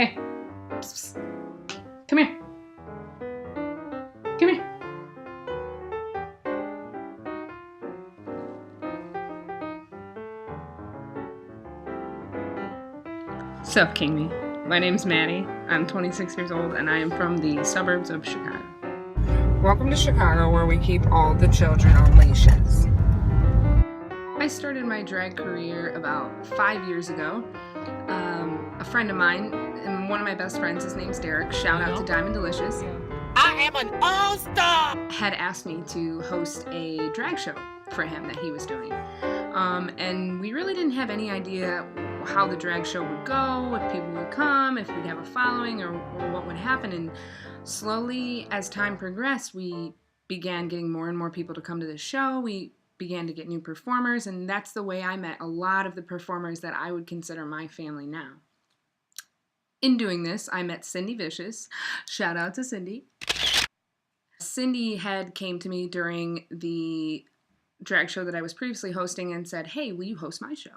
Hey. Psst, psst. Come here. Come here. Sup, Kingme? My name's Maddie. I'm 26 years old and I am from the suburbs of Chicago. Welcome to Chicago, where we keep all the children on leashes. I started my drag career about 5 years ago. A friend of mine, and one of my best friends, his name's Derek, shout out to Diamond Delicious, I am an all-star! had asked me to host a drag show for him that he was doing. And we really didn't have any idea how the drag show would go, if people would come, if we'd have a following, or what would happen. And slowly, as time progressed, we began getting more and more people to come to the show. We began to get new performers, and that's the way I met a lot of the performers that I would consider my family now. In doing this, I met Cindy Vicious. Shout out to Cindy. Cindy had came to me during the drag show that I was previously hosting and said, "Hey, will you host my show?"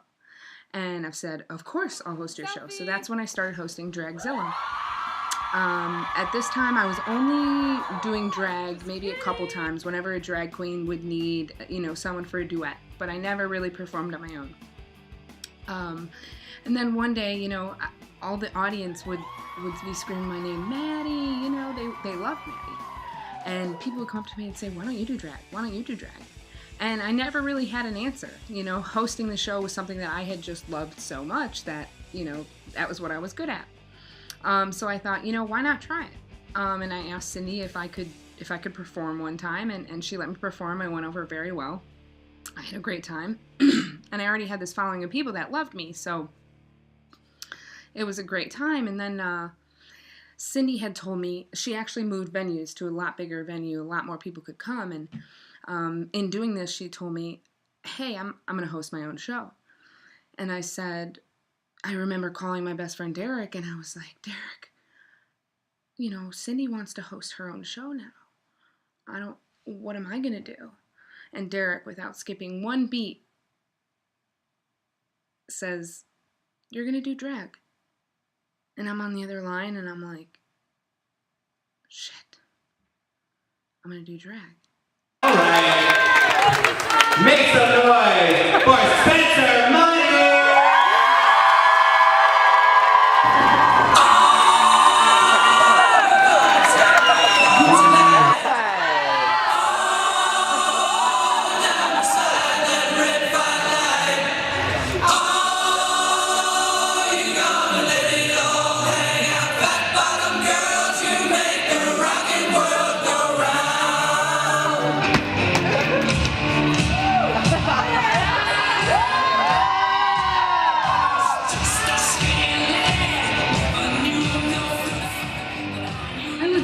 And I've said, "Of course, I'll host your show." So that's when I started hosting Dragzilla. At this time, I was only doing drag maybe a couple times whenever a drag queen would need, someone for a duet. But I never really performed on my own. And then one day, all the audience would be screaming my name, Maddie. They loved Maddie. And people would come up to me and say, "Why don't you do drag? Why don't you do drag?" And I never really had an answer. Hosting the show was something that I had just loved so much that, that was what I was good at. So I thought, why not try it? And I asked Cindy if I could perform one time, and she let me perform. I went over very well. I had a great time. And I already had this following of people that loved me, so it was a great time. And then Cindy had told me she actually moved venues to a lot bigger venue, a lot more people could come. And in doing this, she told me, "Hey, I'm going to host my own show." And I said, I remember calling my best friend Derek, and I was like, "Derek, Cindy wants to host her own show now. What am I going to do?" And Derek, without skipping one beat, says, "You're going to do drag." And I'm on the other line, and I'm like, shit, I'm going to do drag. All right, make some noise for Spencer Money!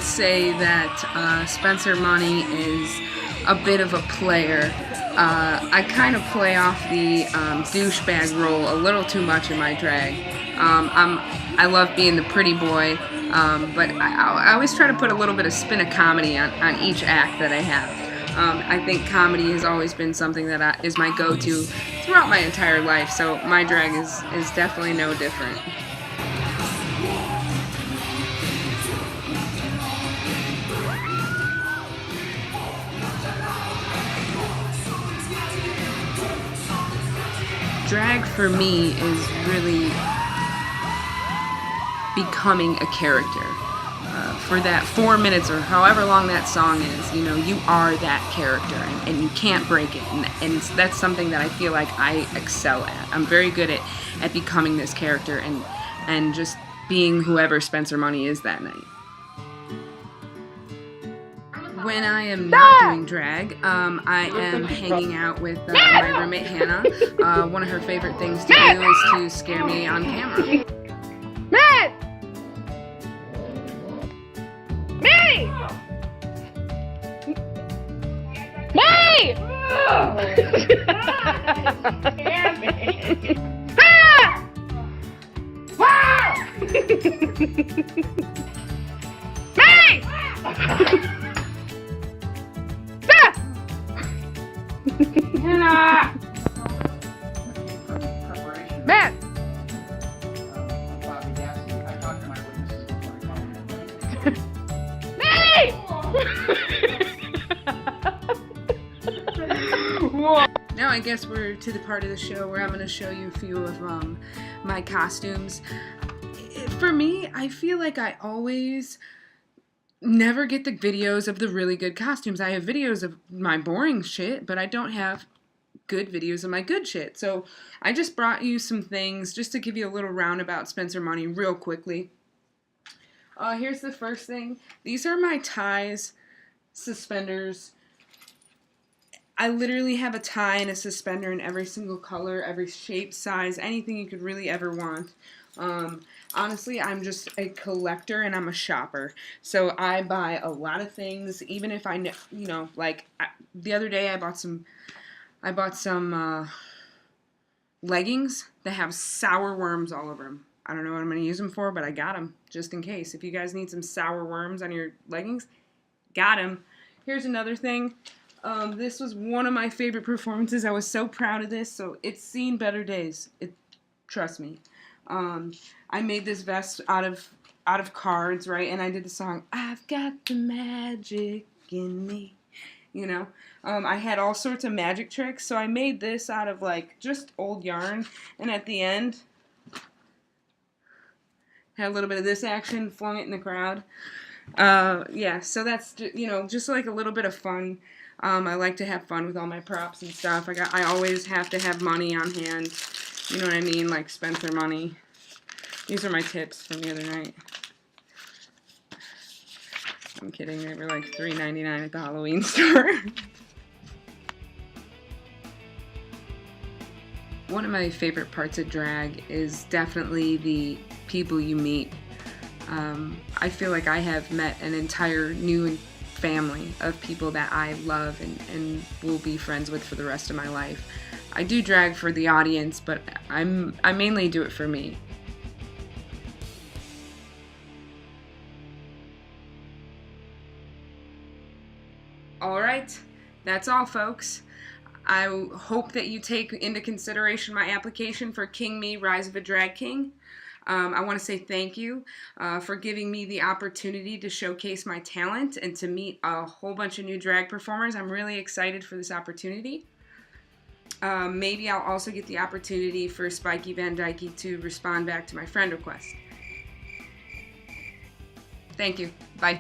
Say that Spencer Money is a bit of a player. I kind of play off the douchebag role a little too much in my drag. I love being the pretty boy, but I always try to put a little bit of spin of comedy on each act that I have. I think comedy has always been something that is my go-to throughout my entire life, so my drag is definitely no different. Drag for me is really becoming a character. For that 4 minutes or however long that song is, you are that character and you can't break it. And that's something that I feel like I excel at. I'm very good at becoming this character and just being whoever Spencer Money is that night. When I am not doing drag, I am hanging out with my roommate Hannah. One of her favorite things to do is to scare me on camera. Matt! Maddie! Maddie! Hannah! Matt! Now I guess we're to the part of the show where I'm going to show you a few of my costumes. For me, I feel like I always never get the videos of the really good costumes. I have videos of my boring shit, but I don't have good videos of my good shit. So I just brought you some things just to give you a little roundabout Spencer money real quickly. Here's the first thing. These are my ties, suspenders. I literally have a tie and a suspender in every single color, every shape, size, anything you could really ever want. Honestly, I'm just a collector and I'm a shopper. So I buy a lot of things, even if I, like the other day I bought some leggings that have sour worms all over them. I don't know what I'm going to use them for, but I got them just in case. If you guys need some sour worms on your leggings, got them. Here's another thing. This was one of my favorite performances. I was so proud of this. So it's seen better days. Trust me. I made this vest out of cards, right? And I did the song, I've got the magic in me. I had all sorts of magic tricks. So I made this out of like just old yarn. And at the end, had a little bit of this action, flung it in the crowd. Yeah, so that's, just like a little bit of fun. I like to have fun with all my props and stuff. I always have to have money on hand. You know what I mean? Like Spencer money. These are my tips from the other night. I'm kidding. They were like $3.99 at the Halloween store. One of my favorite parts of drag is definitely the people you meet. I feel like I have met an entire new family of people that I love and will be friends with for the rest of my life. I do drag for the audience, but I mainly do it for me. Alright, that's all folks. I hope that you take into consideration my application for Kingme-Rise of a Drag King. I want to say thank you for giving me the opportunity to showcase my talent and to meet a whole bunch of new drag performers. I'm really excited for this opportunity. Maybe I'll also get the opportunity for Spiky Van Dyke to respond back to my friend request. Thank you. Bye.